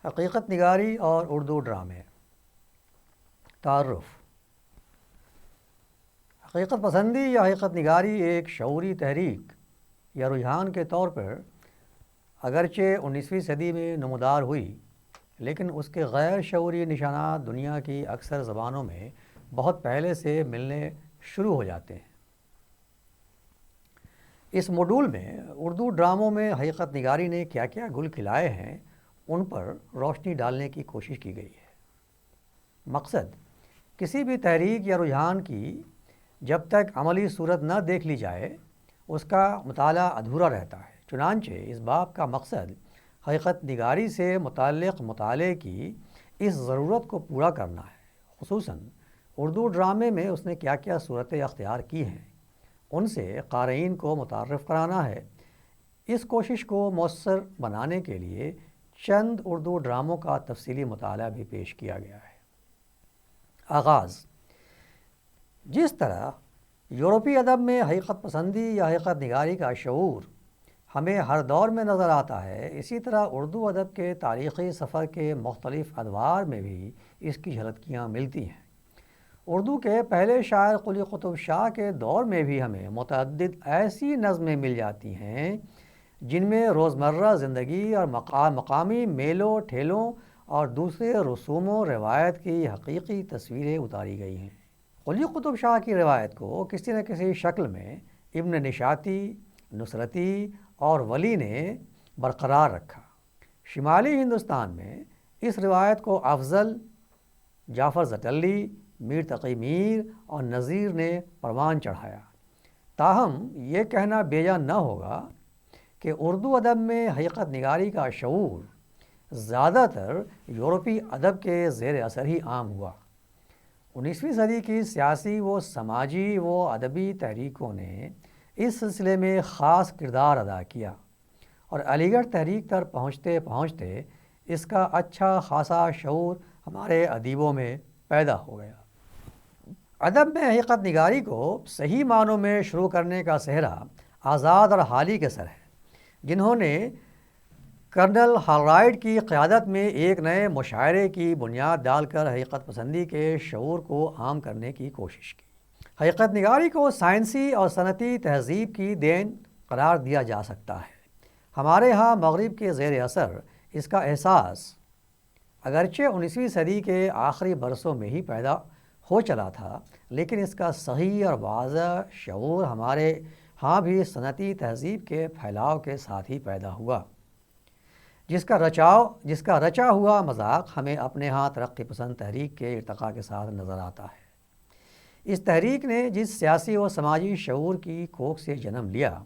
حقیقت نگاری اور اردو ڈرامے. تعارف. حقیقت پسندی یا حقیقت نگاری ایک شعوری تحریک یا رجحان کے طور پر اگرچہ 19ویں صدی میں نمودار ہوئی، لیکن اس کے غیر شعوری نشانات دنیا کی اکثر زبانوں میں بہت پہلے سے ملنے شروع ہو جاتے ہیں. اس موڈول میں اردو ڈراموں میں حقیقت نگاری نے کیا کیا گل کھلائے ہیں ان پر روشنی ڈالنے کی کوشش کی گئی ہے. مقصد کسی بھی تحریک یا رجحان کی جب تک عملی صورت نہ دیکھ لی جائے اس کا مطالعہ ادھورا رہتا ہے. چنانچہ اس باب کا مقصد حقیقت نگاری سے متعلق مطالعے کی اس ضرورت کو پورا کرنا ہے. خصوصاً اردو ڈرامے میں اس نے کیا کیا صورتیں اختیار کی ہیں ان سے قارئین کو متعارف کرانا ہے. اس کوشش کو مؤثر بنانے کے لیے چند اردو ڈراموں کا تفصیلی مطالعہ بھی پیش کیا گیا ہے. آغاز. جس طرح یورپی ادب میں حقیقت پسندی یا حقیقت نگاری کا شعور ہمیں ہر دور میں نظر آتا ہے، اسی طرح اردو ادب کے تاریخی سفر کے مختلف ادوار میں بھی اس کی جھلکیاں ملتی ہیں. اردو کے پہلے شاعر قلی قطب شاہ کے دور میں بھی ہمیں متعدد ایسی نظمیں مل جاتی ہیں جن میں روزمرہ زندگی اور مقامی میلوں ٹھیلوں اور دوسرے رسوم و روایت کی حقیقی تصویریں اتاری گئی ہیں. قلی قطب شاہ کی روایت کو کسی نہ کسی شکل میں ابن نشاطی، نصرتی اور ولی نے برقرار رکھا. شمالی ہندوستان میں اس روایت کو افضل، جعفر زٹلی، میر تقی میر اور نذیر نے پروان چڑھایا. تاہم یہ کہنا بیجا نہ ہوگا کہ اردو ادب میں حقیقت نگاری کا شعور زیادہ تر یورپی ادب کے زیر اثر ہی عام ہوا. 19ویں صدی کی سیاسی و سماجی و ادبی تحریکوں نے اس سلسلے میں خاص کردار ادا کیا اور علی گڑھ تحریک تک پہنچتے پہنچتے اس کا اچھا خاصا شعور ہمارے ادیبوں میں پیدا ہو گیا. ادب میں حقیقت نگاری کو صحیح معنوں میں شروع کرنے کا سہرا آزاد اور حالی کے سر ہے، جنہوں نے کرنل ہالرائڈ کی قیادت میں ایک نئے مشاعرے کی بنیاد ڈال کر حقیقت پسندی کے شعور کو عام کرنے کی کوشش کی. حقیقت نگاری کو سائنسی اور صنعتی تہذیب کی دین قرار دیا جا سکتا ہے. ہمارے ہاں مغرب کے زیر اثر اس کا احساس اگرچہ 19ویں صدی کے آخری برسوں میں ہی پیدا ہو چلا تھا، لیکن اس کا صحیح اور واضح شعور ہمارے ہاں بھی صنعتی تہذیب کے پھیلاؤ کے ساتھ ہی پیدا ہوا، جس کا رچا ہوا مذاق ہمیں اپنے ہاں ترقی پسند تحریک کے ارتقاء کے ساتھ نظر آتا ہے. اس تحریک نے جس سیاسی و سماجی شعور کی کوکھ سے جنم لیا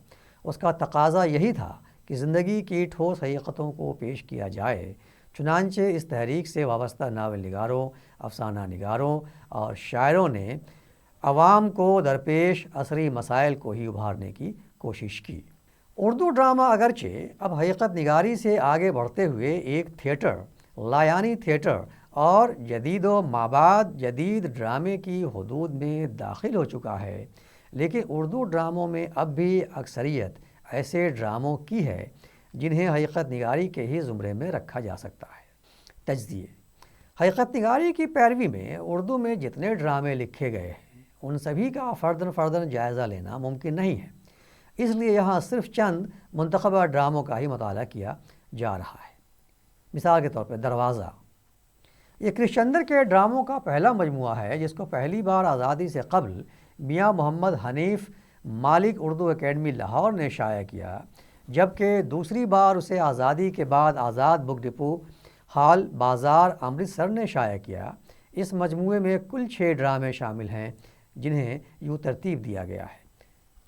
اس کا تقاضا یہی تھا کہ زندگی کی ٹھوس حقیقتوں کو پیش کیا جائے. چنانچہ اس تحریک سے وابستہ ناول نگاروں، افسانہ نگاروں اور شاعروں نے عوام کو درپیش عصری مسائل کو ہی ابھارنے کی کوشش کی. اردو ڈرامہ اگرچہ اب حقیقت نگاری سے آگے بڑھتے ہوئے ایک تھیٹر، لایانی تھیٹر اور جدید و مابعد جدید ڈرامے کی حدود میں داخل ہو چکا ہے، لیکن اردو ڈراموں میں اب بھی اکثریت ایسے ڈراموں کی ہے جنہیں حقیقت نگاری کے ہی زمرے میں رکھا جا سکتا ہے. تجزیے. حقیقت نگاری کی پیروی میں اردو میں جتنے ڈرامے لکھے گئے ہیں ان سبھی کا فرداً جائزہ لینا ممکن نہیں ہے، اس لیے یہاں صرف چند منتخبہ ڈراموں کا ہی مطالعہ کیا جا رہا ہے. مثال کے طور پر دروازہ. یہ کرشچندر کے ڈراموں کا پہلا مجموعہ ہے جس کو پہلی بار آزادی سے قبل میاں محمد حنیف مالک اردو اکیڈمی لاہور نے شائع کیا، جبکہ دوسری بار اسے آزادی کے بعد آزاد بک ڈپو ہال بازار امرتسر نے شائع کیا. اس مجموعے میں کل 6 ڈرامے شامل ہیں جنہیں یوں ترتیب دیا گیا ہے: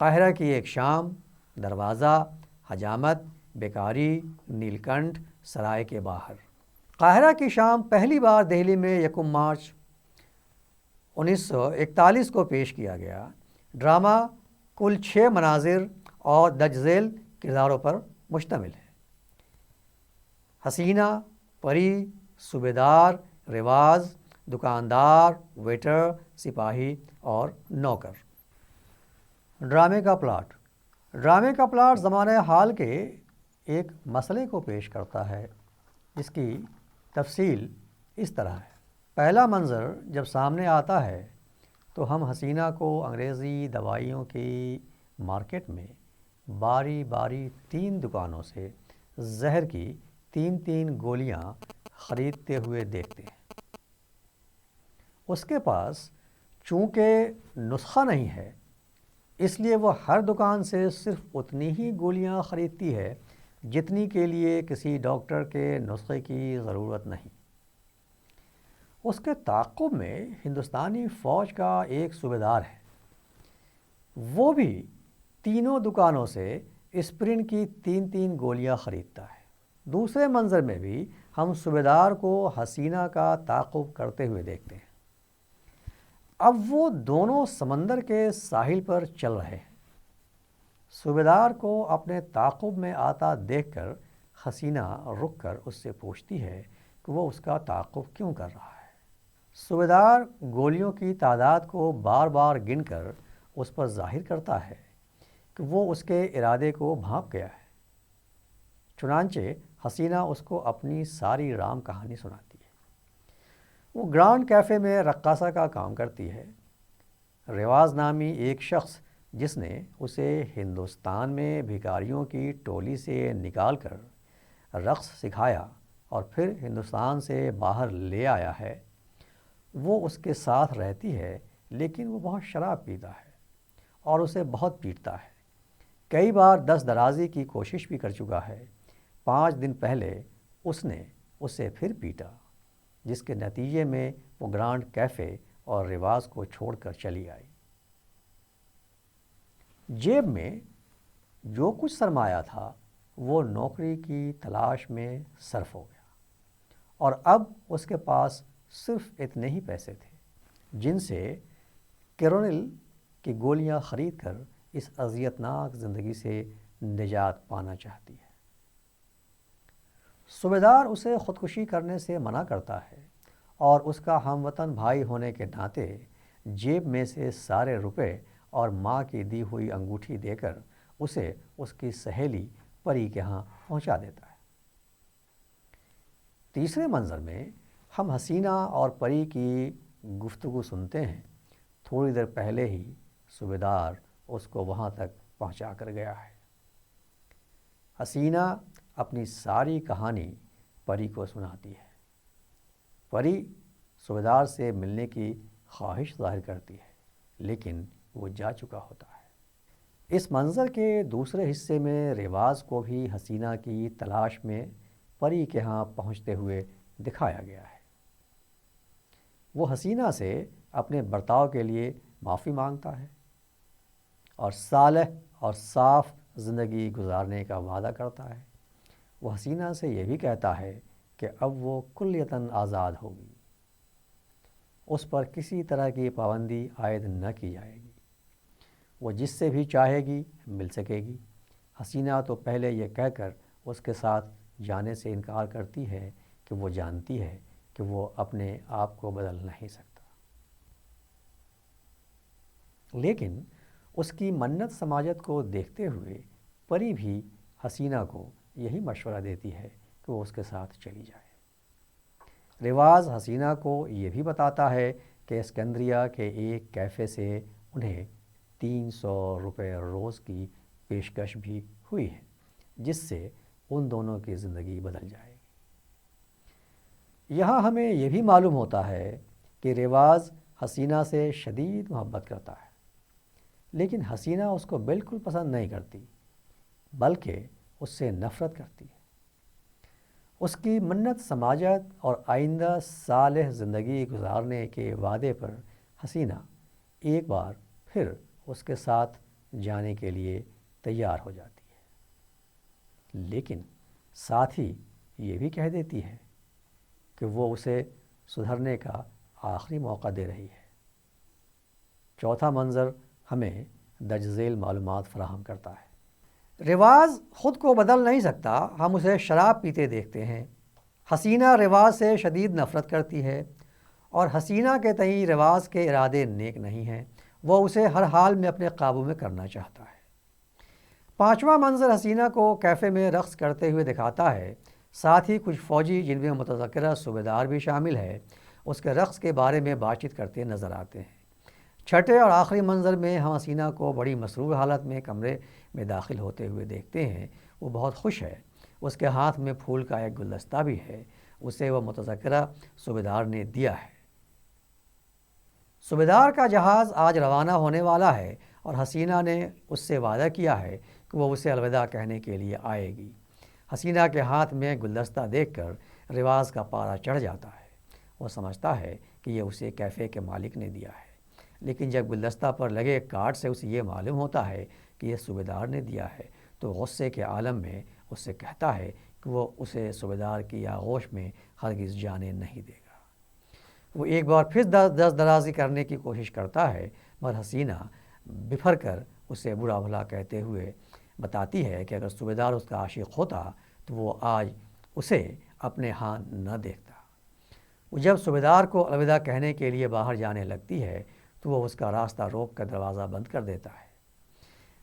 قاہرہ کی ایک شام، دروازہ، حجامت، بیکاری، نیل کنٹھ، سرائے کے باہر. قاہرہ کی شام پہلی بار دہلی میں 1 مارچ 1941 کو پیش کیا گیا. ڈرامہ کل 6 مناظر اور درج ذیل کرداروں پر مشتمل ہے: حسینہ، پری، صوبیدار، رواز، دکاندار، ویٹر، سپاہی اور نوکر. ڈرامے کا پلاٹ. ڈرامے کا پلاٹ زمانہ حال کے ایک مسئلے کو پیش کرتا ہے جس کی تفصیل اس طرح ہے۔ پہلا منظر جب سامنے آتا ہے تو ہم حسینہ کو انگریزی دوائیوں کی مارکیٹ میں باری باری 3 دکانوں سے زہر کی 3 گولیاں خریدتے ہوئے دیکھتے ہیں۔ اس کے پاس چونکہ نسخہ نہیں ہے، اس لیے وہ ہر دکان سے صرف اتنی ہی گولیاں خریدتی ہے جتنی کے لیے کسی ڈاکٹر کے نسخے کی ضرورت نہیں۔ اس کے تعاقب میں ہندوستانی فوج کا ایک صوبیدار ہے، وہ بھی 3 دکانوں سے اسپرین کی 3 گولیاں خریدتا ہے۔ دوسرے منظر میں بھی ہم صوبیدار کو حسینہ کا تعاقب کرتے ہوئے دیکھتے ہیں۔ اب وہ دونوں سمندر کے ساحل پر چل رہے ہیں۔ صوبیدار کو اپنے تعاقب میں آتا دیکھ کر حسینہ رک کر اس سے پوچھتی ہے کہ وہ اس کا تعاقب کیوں کر رہا ہے۔ صوبیدار گولیوں کی تعداد کو بار بار گن کر اس پر ظاہر کرتا ہے کہ وہ اس کے ارادے کو بھانپ گیا ہے۔ چنانچہ حسینہ اس کو اپنی ساری رام کہانی سناتی ہے۔ وہ گرانڈ کیفے میں رقاصہ کا کام کرتی ہے۔ رواز نامی ایک شخص جس نے اسے ہندوستان میں بھکاریوں کی ٹولی سے نکال کر رقص سکھایا اور پھر ہندوستان سے باہر لے آیا ہے، وہ اس کے ساتھ رہتی ہے، لیکن وہ بہت شراب پیتا ہے اور اسے بہت پیٹتا ہے۔ کئی بار دست درازی کی کوشش بھی کر چکا ہے۔ 5 دن پہلے اس نے اسے پھر پیٹا، جس کے نتیجے میں وہ گرانڈ کیفے اور رواز کو چھوڑ کر چلی آئی۔ جیب میں جو کچھ سرمایہ تھا وہ نوکری کی تلاش میں صرف ہو گیا، اور اب اس کے پاس صرف اتنے ہی پیسے تھے جن سے کیرونل کی گولیاں خرید کر اس اذیتناک زندگی سے نجات پانا چاہتی ہے۔ صوبیدار اسے خودکشی کرنے سے منع کرتا ہے اور اس کا ہم وطن بھائی ہونے کے ناطے جیب میں سے سارے روپے اور ماں کی دی ہوئی انگوٹھی دے کر اسے اس کی سہیلی پری کے ہاں پہنچا دیتا ہے۔ تیسرے منظر میں ہم حسینہ اور پری کی گفتگو سنتے ہیں۔ تھوڑی دیر پہلے ہی صوبیدار اس کو وہاں تک پہنچا کر گیا ہے۔ حسینہ اپنی ساری کہانی پری کو سناتی ہے۔ پری صوبیدار سے ملنے کی خواہش ظاہر کرتی ہے، لیکن وہ جا چکا ہوتا ہے۔ اس منظر کے دوسرے حصے میں رواز کو بھی حسینہ کی تلاش میں پری کے ہاں پہنچتے ہوئے دکھایا گیا ہے۔ وہ حسینہ سے اپنے برتاؤ کے لیے معافی مانگتا ہے اور صالح اور صاف زندگی گزارنے کا وعدہ کرتا ہے۔ وہ حسینہ سے یہ بھی کہتا ہے کہ اب وہ کلیتاً آزاد ہوگی، اس پر کسی طرح کی پابندی عائد نہ کی جائے گی، وہ جس سے بھی چاہے گی مل سکے گی۔ حسینہ تو پہلے یہ کہہ کر اس کے ساتھ جانے سے انکار کرتی ہے کہ وہ جانتی ہے کہ وہ اپنے آپ کو بدل نہیں سکتا، لیکن اس کی منت سماجت کو دیکھتے ہوئے پری بھی حسینہ کو یہی مشورہ دیتی ہے کہ وہ اس کے ساتھ چلی جائے۔ رواز حسینہ کو یہ بھی بتاتا ہے کہ اسکندریہ کے ایک کیفے سے انہیں 300 روپے روز کی پیشکش بھی ہوئی ہے، جس سے ان دونوں کی زندگی بدل جائے گی۔ یہاں ہمیں یہ بھی معلوم ہوتا ہے کہ رواز حسینہ سے شدید محبت کرتا ہے، لیکن حسینہ اس کو بالکل پسند نہیں کرتی، بلکہ اس سے نفرت کرتی ہے۔ اس کی منت سماجت اور آئندہ صالح زندگی گزارنے کے وعدے پر حسینہ ایک بار پھر اس کے ساتھ جانے کے لیے تیار ہو جاتی ہے، لیکن ساتھ ہی یہ بھی کہہ دیتی ہے کہ وہ اسے سدھرنے کا آخری موقع دے رہی ہے۔ چوتھا منظر ہمیں درج ذیل معلومات فراہم کرتا ہے۔ رواز خود کو بدل نہیں سکتا، ہم اسے شراب پیتے دیکھتے ہیں۔ حسینہ رواز سے شدید نفرت کرتی ہے اور حسینہ کے تئیں رواز کے ارادے نیک نہیں ہیں، وہ اسے ہر حال میں اپنے قابو میں کرنا چاہتا ہے۔ پانچواں منظر حسینہ کو کیفے میں رقص کرتے ہوئے دکھاتا ہے۔ ساتھ ہی کچھ فوجی جن میں متذکرہ صوبیدار بھی شامل ہے اس کے رقص کے بارے میں بات چیت کرتے نظر آتے ہیں۔ چھٹے اور آخری منظر میں ہم حسینہ کو بڑی مسرور حالت میں کمرے میں داخل ہوتے ہوئے دیکھتے ہیں۔ وہ بہت خوش ہے، اس کے ہاتھ میں پھول کا ایک گلدستہ بھی ہے، اسے وہ متذکرہ صوبیدار نے دیا ہے۔ صوبیدار کا جہاز آج روانہ ہونے والا ہے اور حسینہ نے اس سے وعدہ کیا ہے کہ وہ اسے الوداع کہنے کے لیے آئے گی۔ حسینہ کے ہاتھ میں گلدستہ دیکھ کر رواز کا پارا چڑھ جاتا ہے۔ وہ سمجھتا ہے کہ یہ اسے کیفے کے مالک نے دیا ہے، لیکن جب گلدستہ پر لگے کارڈ سے اسے یہ معلوم ہوتا ہے کہ یہ صوبیدار نے دیا ہے تو غصے کے عالم میں اس سے کہتا ہے کہ وہ اسے صوبیدار کی آغوش میں ہرگز جانے نہیں دے گا۔ وہ ایک بار پھر دست درازی کرنے کی کوشش کرتا ہے، مگر حسینہ بفر کر اسے برا بھلا کہتے ہوئے بتاتی ہے کہ اگر صوبیدار اس کا عاشق ہوتا تو وہ آج اسے اپنے ہاں نہ دیکھتا۔ وہ جب صوبیدار کو الوداع کہنے کے لیے باہر جانے لگتی ہے تو وہ اس کا راستہ روک کر دروازہ بند کر دیتا ہے۔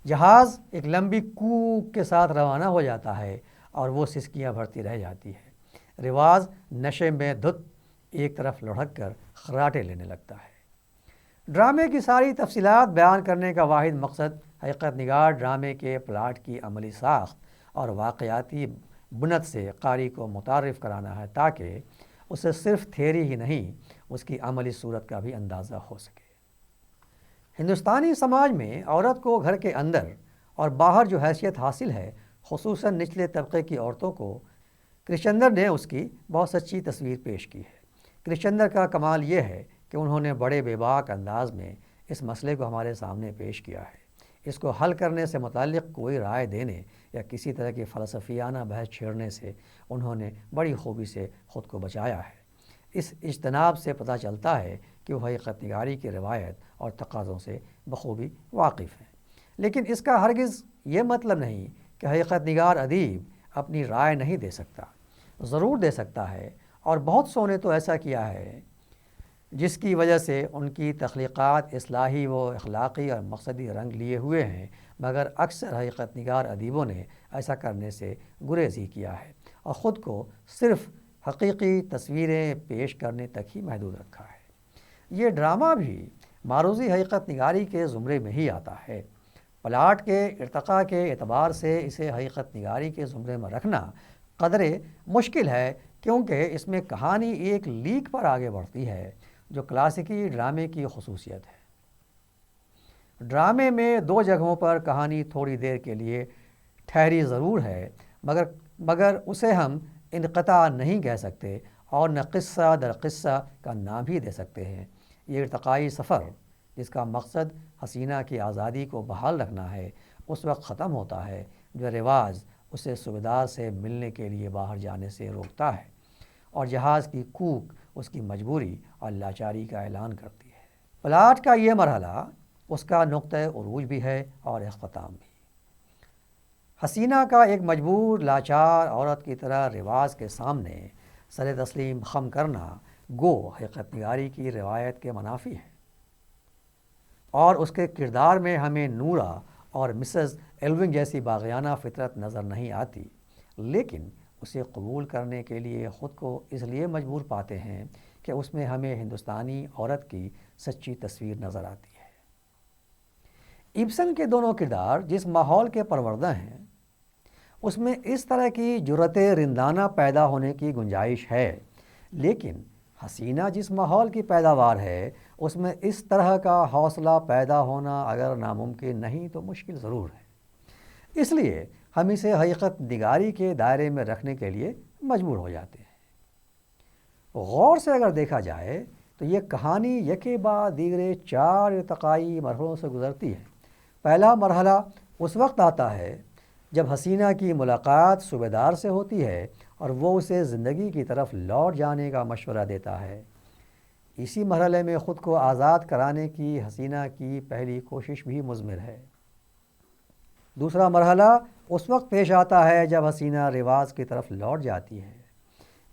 جہاز ایک لمبی کوک کے ساتھ روانہ ہو جاتا ہے اور وہ سسکیاں بھرتی رہ جاتی ہے۔ رواز نشے میں دھت ایک طرف لڑھک کر خراٹے لینے لگتا ہے۔ ڈرامے کی ساری تفصیلات بیان کرنے کا واحد مقصد حقیقت نگار ڈرامے کے پلاٹ کی عملی ساخت اور واقعاتی بنت سے قاری کو متعارف کرانا ہے تاکہ اسے صرف تھیوری ہی نہیں اس کی عملی صورت کا بھی اندازہ ہو سکے۔ ہندوستانی سماج میں عورت کو گھر کے اندر اور باہر جو حیثیت حاصل ہے، خصوصاً نچلے طبقے کی عورتوں کو، کرشچندر نے اس کی بہت سچی تصویر پیش کی ہے۔ کرشچندر کا کمال یہ ہے کہ انہوں نے بڑے بے باک انداز میں اس مسئلے کو ہمارے سامنے پیش کیا ہے۔ اس کو حل کرنے سے متعلق کوئی رائے دینے یا کسی طرح کی فلسفیانہ بحث چھیڑنے سے انہوں نے بڑی خوبی سے خود کو بچایا ہے۔ اس اجتناب سے پتہ چلتا ہے کہ وہ حقیقت نگاری کی روایت اور تقاضوں سے بخوبی واقف ہیں۔ لیکن اس کا ہرگز یہ مطلب نہیں کہ حقیقت نگار ادیب اپنی رائے نہیں دے سکتا۔ ضرور دے سکتا ہے، اور بہت سو نے تو ایسا کیا ہے جس کی وجہ سے ان کی تخلیقات اصلاحی و اخلاقی اور مقصدی رنگ لیے ہوئے ہیں، مگر اکثر حقیقت نگار ادیبوں نے ایسا کرنے سے گریز ہی کیا ہے اور خود کو صرف حقیقی تصویریں پیش کرنے تک ہی محدود رکھا ہے۔ یہ ڈرامہ بھی معروضی حقیقت نگاری کے زمرے میں ہی آتا ہے۔ پلاٹ کے ارتقاء کے اعتبار سے اسے حقیقت نگاری کے زمرے میں رکھنا قدرے مشکل ہے، کیونکہ اس میں کہانی ایک لیک پر آگے بڑھتی ہے، جو کلاسیکی ڈرامے کی خصوصیت ہے۔ ڈرامے میں دو جگہوں پر کہانی تھوڑی دیر کے لیے ٹھہری ضرور ہے، مگر اسے ہم انقطاع نہیں کہہ سکتے اور نہ قصہ در قصہ کا نام بھی دے سکتے ہیں۔ یہ ارتقائی سفر، جس کا مقصد حسینہ کی آزادی کو بحال رکھنا ہے، اس وقت ختم ہوتا ہے جو رواز اسے صوبیدار سے ملنے کے لیے باہر جانے سے روکتا ہے اور جہاز کی کوک اس کی مجبوری اور لاچاری کا اعلان کرتی ہے۔ پلاٹ کا یہ مرحلہ اس کا نقطۂ عروج بھی ہے اور اختتام بھی۔ حسینہ کا ایک مجبور لاچار عورت کی طرح رواز کے سامنے سر تسلیم خم کرنا گو حقیقت نگاری کی روایت کے منافی ہے، اور اس کے کردار میں ہمیں نورا اور مسز ایلونگ جیسی باغیانہ فطرت نظر نہیں آتی، لیکن اسے قبول کرنے کے لیے خود کو اس لیے مجبور پاتے ہیں کہ اس میں ہمیں ہندوستانی عورت کی سچی تصویر نظر آتی ہے۔ ابسن کے دونوں کردار جس ماحول کے پروردہ ہیں، اس میں اس طرح کی جرأت رندانہ پیدا ہونے کی گنجائش ہے، لیکن حسینہ جس ماحول کی پیداوار ہے اس میں اس طرح کا حوصلہ پیدا ہونا اگر ناممکن نہیں تو مشکل ضرور ہے۔ اس لیے ہم اسے حقیقت نگاری کے دائرے میں رکھنے کے لیے مجبور ہو جاتے ہیں۔ غور سے اگر دیکھا جائے تو یہ کہانی یکے بعد دیگرے 4 ارتقائی مرحلوں سے گزرتی ہے۔ پہلا مرحلہ اس وقت آتا ہے جب حسینہ کی ملاقات صوبیدار سے ہوتی ہے اور وہ اسے زندگی کی طرف لوٹ جانے کا مشورہ دیتا ہے۔ اسی مرحلے میں خود کو آزاد کرانے کی حسینہ کی پہلی کوشش بھی مضمر ہے۔ دوسرا مرحلہ اس وقت پیش آتا ہے جب حسینہ رواز کی طرف لوٹ جاتی ہے۔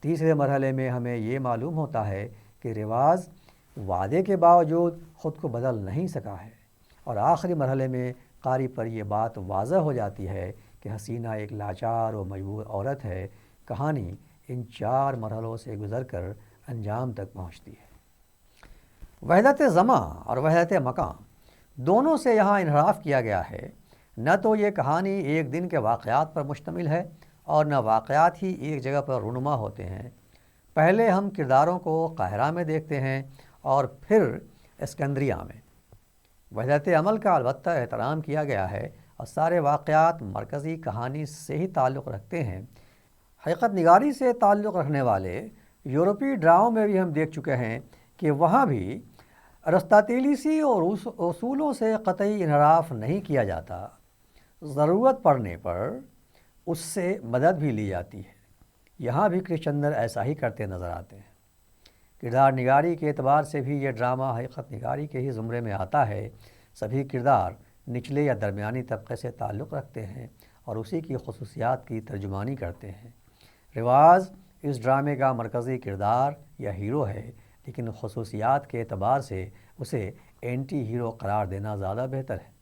تیسرے مرحلے میں ہمیں یہ معلوم ہوتا ہے کہ رواز وعدے کے باوجود خود کو بدل نہیں سکا ہے، اور آخری مرحلے میں قاری پر یہ بات واضح ہو جاتی ہے کہ حسینہ ایک لاچار و مجبور عورت ہے کہانی ان 4 مرحلوں سے گزر کر انجام تک پہنچتی ہے۔ وحدت زمان اور وحدت مکان دونوں سے یہاں انحراف کیا گیا ہے۔ نہ تو یہ کہانی ایک دن کے واقعات پر مشتمل ہے اور نہ واقعات ہی ایک جگہ پر رونما ہوتے ہیں۔ پہلے ہم کرداروں کو قاہرہ میں دیکھتے ہیں اور پھر اسکندریہ میں۔ وحدت عمل کا البتہ احترام کیا گیا ہے اور سارے واقعات مرکزی کہانی سے ہی تعلق رکھتے ہیں۔ حقیقت نگاری سے تعلق رکھنے والے یورپی ڈراموں میں بھی ہم دیکھ چکے ہیں کہ وہاں بھی ارسطاطیلیسی اور اصولوں سے قطعی انحراف نہیں کیا جاتا، ضرورت پڑنے پر اس سے مدد بھی لی جاتی ہے۔ یہاں بھی کرشن چندر ایسا ہی کرتے نظر آتے ہیں۔ کردار نگاری کے اعتبار سے بھی یہ ڈرامہ حقیقت نگاری کے ہی زمرے میں آتا ہے۔ سبھی کردار نچلے یا درمیانی طبقے سے تعلق رکھتے ہیں اور اسی کی خصوصیات کی ترجمانی کرتے ہیں۔ رواز اس ڈرامے کا مرکزی کردار یا ہیرو ہے، لیکن خصوصیات کے اعتبار سے اسے اینٹی ہیرو قرار دینا زیادہ بہتر ہے۔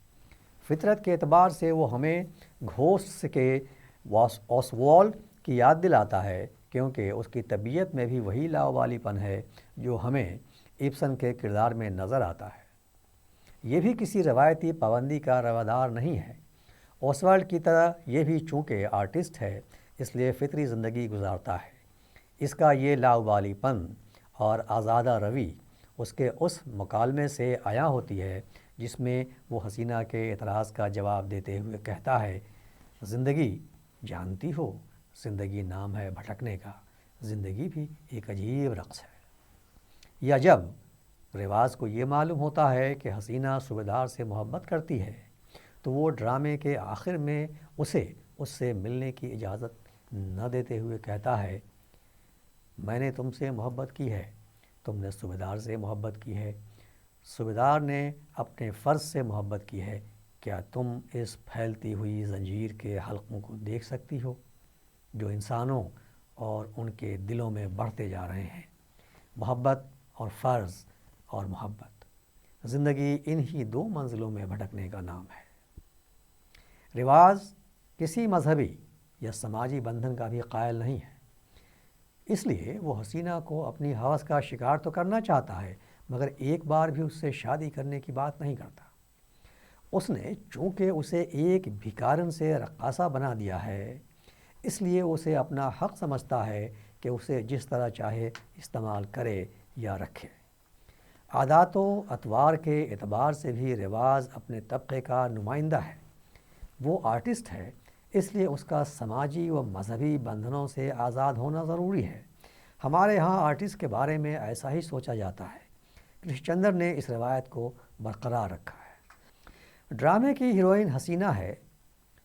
فطرت کے اعتبار سے وہ ہمیں گھوسٹ کے اوسوالڈ کی یاد دلاتا ہے، کیونکہ اس کی طبیعت میں بھی وہی لاوالی پن ہے جو ہمیں ایبسن کے کردار میں نظر آتا ہے۔ یہ بھی کسی روایتی پابندی کا روادار نہیں ہے۔ اوسوالڈ کی طرح یہ بھی چونکہ آرٹسٹ ہے، اس لیے فطری زندگی گزارتا ہے۔ اس کا یہ لاوالی پن اور آزادہ روی اس کے اس مکالمے سے عیاں ہوتی ہے جس میں وہ حسینہ کے اعتراض کا جواب دیتے ہوئے کہتا ہے، زندگی جانتی ہو، زندگی نام ہے بھٹکنے کا، زندگی بھی ایک عجیب رقص ہے۔ یا جب رواز کو یہ معلوم ہوتا ہے کہ حسینہ صوبیدار سے محبت کرتی ہے تو وہ ڈرامے کے آخر میں اسے اس سے ملنے کی اجازت نہ دیتے ہوئے کہتا ہے، میں نے تم سے محبت کی ہے، تم نے صوبیدار سے محبت کی ہے، صوبیدار نے اپنے فرض سے محبت کی ہے، کیا تم اس پھیلتی ہوئی زنجیر کے حلقوں کو دیکھ سکتی ہو جو انسانوں اور ان کے دلوں میں بڑھتے جا رہے ہیں؟ محبت اور فرض اور محبت، زندگی انہی 2 منزلوں میں بھٹکنے کا نام ہے۔ رواز کسی مذہبی یا سماجی بندھن کا بھی قائل نہیں ہے، اس لیے وہ حسینہ کو اپنی ہوس کا شکار تو کرنا چاہتا ہے، مگر ایک بار بھی اس سے شادی کرنے کی بات نہیں کرتا۔ اس نے چونکہ اسے ایک بھکارن سے رقاصہ بنا دیا ہے، اس لیے اسے اپنا حق سمجھتا ہے کہ اسے جس طرح چاہے استعمال کرے یا رکھے۔ عادات و اطوار کے اعتبار سے بھی رواز اپنے طبقے کا نمائندہ ہے۔ وہ آرٹسٹ ہے، اس لیے اس کا سماجی و مذہبی بندھنوں سے آزاد ہونا ضروری ہے۔ ہمارے ہاں آرٹسٹ کے بارے میں ایسا ہی سوچا جاتا ہے۔ کرشن چندر نے اس روایت کو برقرار رکھا ہے۔ ڈرامے کی ہیروئن حسینہ ہے۔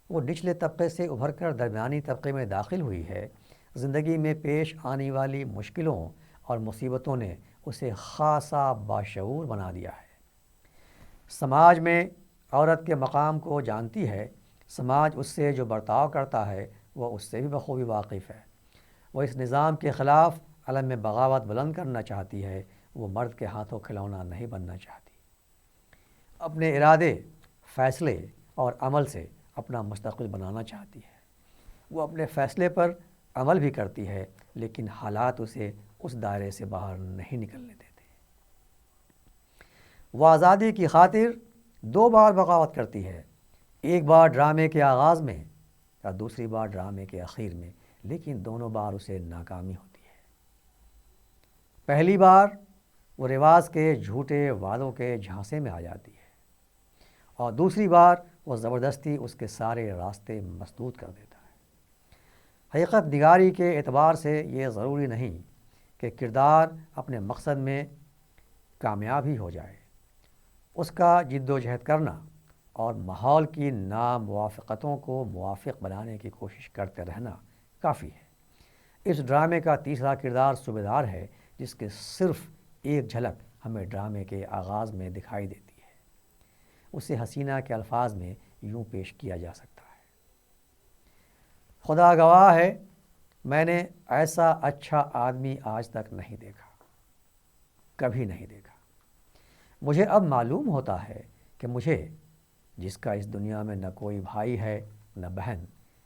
وہ نچلے طبقے سے ابھر کر درمیانی طبقے میں داخل ہوئی ہے۔ زندگی میں پیش آنے والی مشکلوں اور مصیبتوں نے اسے خاصا باشعور بنا دیا ہے۔ سماج میں عورت کے مقام کو جانتی ہے۔ سماج اس سے جو برتاؤ کرتا ہے وہ اس سے بھی بخوبی واقف ہے۔ وہ اس نظام کے خلاف علم میں بغاوت بلند کرنا چاہتی ہے۔ وہ مرد کے ہاتھوں کھلونا نہیں بننا چاہتی۔ اپنے ارادے، فیصلے اور عمل سے اپنا مستقبل بنانا چاہتی ہے۔ وہ اپنے فیصلے پر عمل بھی کرتی ہے، لیکن حالات اسے اس دائرے سے باہر نہیں نکلنے دیتے۔ وہ آزادی کی خاطر 2 بار بغاوت کرتی ہے، ایک بار ڈرامے کے آغاز میں اور دوسری بار ڈرامے کے اخیر میں، لیکن دونوں بار اسے ناکامی ہوتی ہے۔ پہلی بار وہ رواز کے جھوٹے وعدوں کے جھانسے میں آ جاتی ہے اور دوسری بار وہ زبردستی اس کے سارے راستے مسدود کر دیتا ہے۔ حقیقت نگاری کے اعتبار سے یہ ضروری نہیں کہ کردار اپنے مقصد میں کامیاب ہی ہو جائے۔ اس کا جد و جہد کرنا اور ماحول کی ناموافقتوں کو موافق بنانے کی کوشش کرتے رہنا کافی ہے۔ اس ڈرامے کا تیسرا کردار صوبیدار ہے، جس کی صرف ایک جھلک ہمیں ڈرامے کے آغاز میں دکھائی دیتی ہے۔ اسے حسینہ کے الفاظ میں یوں پیش کیا جا سکتا ہے، خدا گواہ ہے، میں نے ایسا اچھا آدمی آج تک نہیں دیکھا، کبھی نہیں دیکھا۔ مجھے اب معلوم ہوتا ہے کہ مجھے، جس کا اس دنیا میں نہ کوئی بھائی ہے، نہ بہن،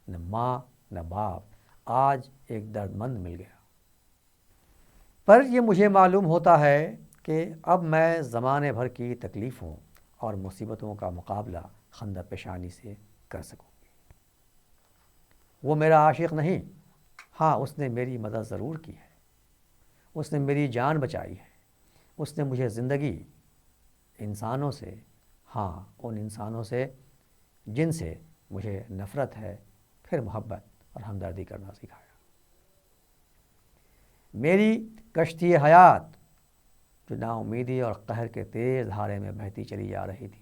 نہ ماں، نہ باپ، آج ایک درد مند مل گیا، پر یہ مجھے معلوم ہوتا ہے کہ اب میں زمانے بھر کی تکلیفوں اور مصیبتوں کا مقابلہ خندہ پیشانی سے کر سکوں گی۔ وہ میرا عاشق نہیں، ہاں اس نے میری مدد ضرور کی ہے، اس نے میری جان بچائی ہے، اس نے مجھے زندگی، انسانوں سے، ہاں ان انسانوں سے جن سے مجھے نفرت ہے، پھر محبت اور ہمدردی کرنا سکھایا۔ میری کشتی حیات جو نا امیدی اور قہر کے تیز دھارے میں بہتی چلی جا رہی تھی،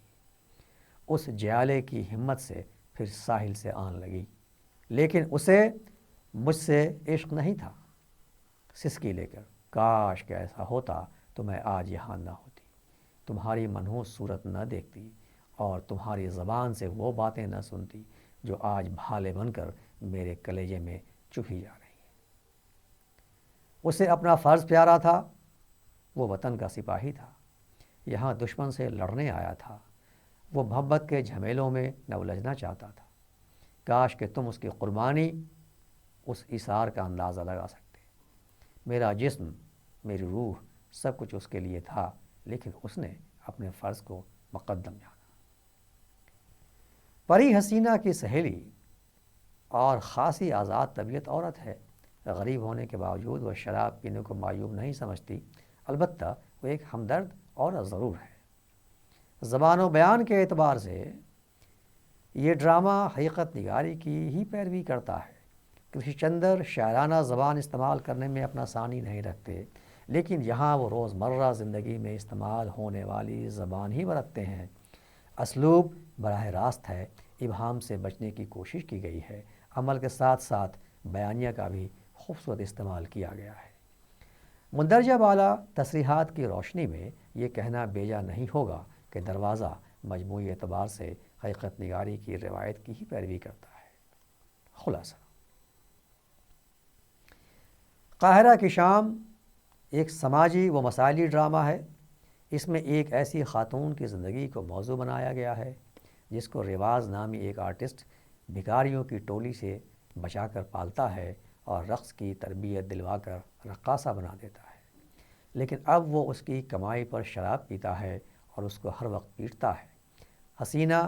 اس جیالے کی ہمت سے پھر ساحل سے آن لگی، لیکن اسے مجھ سے عشق نہیں تھا۔ سسکی لے کر، کاش کہ ایسا ہوتا تو میں آج یہاں نہ ہوتی، تمہاری منحوس صورت نہ دیکھتی اور تمہاری زبان سے وہ باتیں نہ سنتی جو آج بھالے بن کر میرے کلیجے میں چبھی جا رہی ہیں۔ اسے اپنا فرض پیارا تھا، وہ وطن کا سپاہی تھا، یہاں دشمن سے لڑنے آیا تھا، وہ محبت کے جھمیلوں میں نہ الجھنا چاہتا تھا۔ کاش کہ تم اس کی قربانی، اس ایثار کا اندازہ لگا سکتے۔ میرا جسم، میری روح، سب کچھ اس کے لیے تھا، لیکن اس نے اپنے فرض کو مقدم جانا۔ پری حسینہ کی سہیلی اور خاصی آزاد طبیعت عورت ہے، غریب ہونے کے باوجود وہ شراب پینے کو معیوب نہیں سمجھتی، البتہ وہ ایک ہمدرد عورت ضرور ہے۔ زبان و بیان کے اعتبار سے یہ ڈرامہ حقیقت نگاری کی ہی پیروی کرتا ہے۔ کرشن چندر شاعرانہ زبان استعمال کرنے میں اپنا ثانی نہیں رکھتے، لیکن یہاں وہ روزمرہ زندگی میں استعمال ہونے والی زبان ہی برتتے ہیں۔ اسلوب براہ راست ہے، ابہام سے بچنے کی کوشش کی گئی ہے، عمل کے ساتھ ساتھ بیانیہ کا بھی خوبصورت استعمال کیا گیا ہے۔ مندرجہ بالا تصریحات کی روشنی میں یہ کہنا بیجا نہیں ہوگا کہ دروازہ مجموعی اعتبار سے حقیقت نگاری کی روایت کی ہی پیروی کرتا ہے۔ خلاصہ، قاہرہ کی شام ایک سماجی و مسائلی ڈرامہ ہے۔ اس میں ایک ایسی خاتون کی زندگی کو موضوع بنایا گیا ہے جس کو رواز نامی ایک آرٹسٹ بھکاریوں کی ٹولی سے بچا کر پالتا ہے اور رقص کی تربیت دلوا کر رقاصہ بنا دیتا ہے، لیکن اب وہ اس کی کمائی پر شراب پیتا ہے اور اس کو ہر وقت پیٹتا ہے۔ حسینہ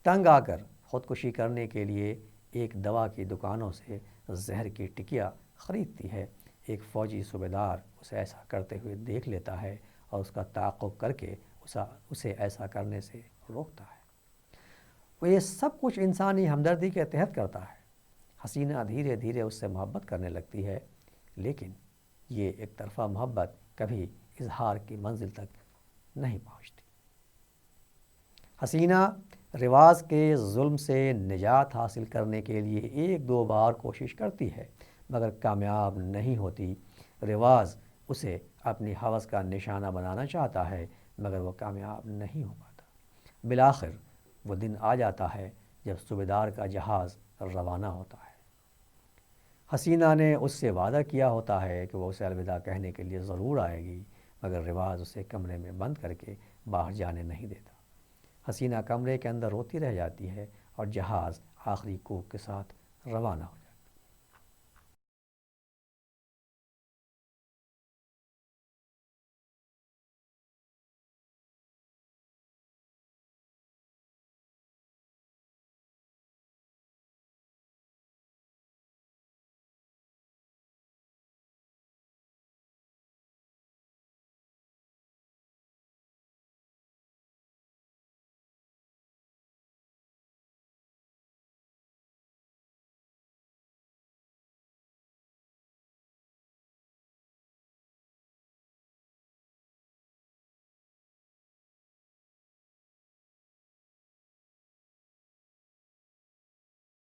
تنگ آ کر خودکشی کرنے کے لیے ایک دوا کی دکانوں سے زہر کی ٹکیا خریدتی ہے۔ ایک فوجی صوبے دار اسے ایسا کرتے ہوئے دیکھ لیتا ہے اور اس کا تعاقب کر کے اسے ایسا کرنے سے روکتا ہے۔ وہ یہ سب کچھ انسانی ہمدردی کے تحت کرتا ہے۔ حسینہ دھیرے دھیرے اس سے محبت کرنے لگتی ہے، لیکن یہ ایک طرفہ محبت کبھی اظہار کی منزل تک نہیں پہنچتی۔ حسینہ رواز کے ظلم سے نجات حاصل کرنے کے لیے ایک دو بار کوشش کرتی ہے، مگر کامیاب نہیں ہوتی۔ رواز اسے اپنی ہوس کا نشانہ بنانا چاہتا ہے، مگر وہ کامیاب نہیں ہو پاتا۔ بالآخر وہ دن آ جاتا ہے جب صوبیدار کا جہاز روانہ ہوتا ہے۔ حسینہ نے اس سے وعدہ کیا ہوتا ہے کہ وہ اسے الوداع کہنے کے لیے ضرور آئے گی، مگر رواز اسے کمرے میں بند کر کے باہر جانے نہیں دیتا۔ حسینہ کمرے کے اندر روتی رہ جاتی ہے اور جہاز آخری کوک کے ساتھ روانہ ہو جاتا ہے۔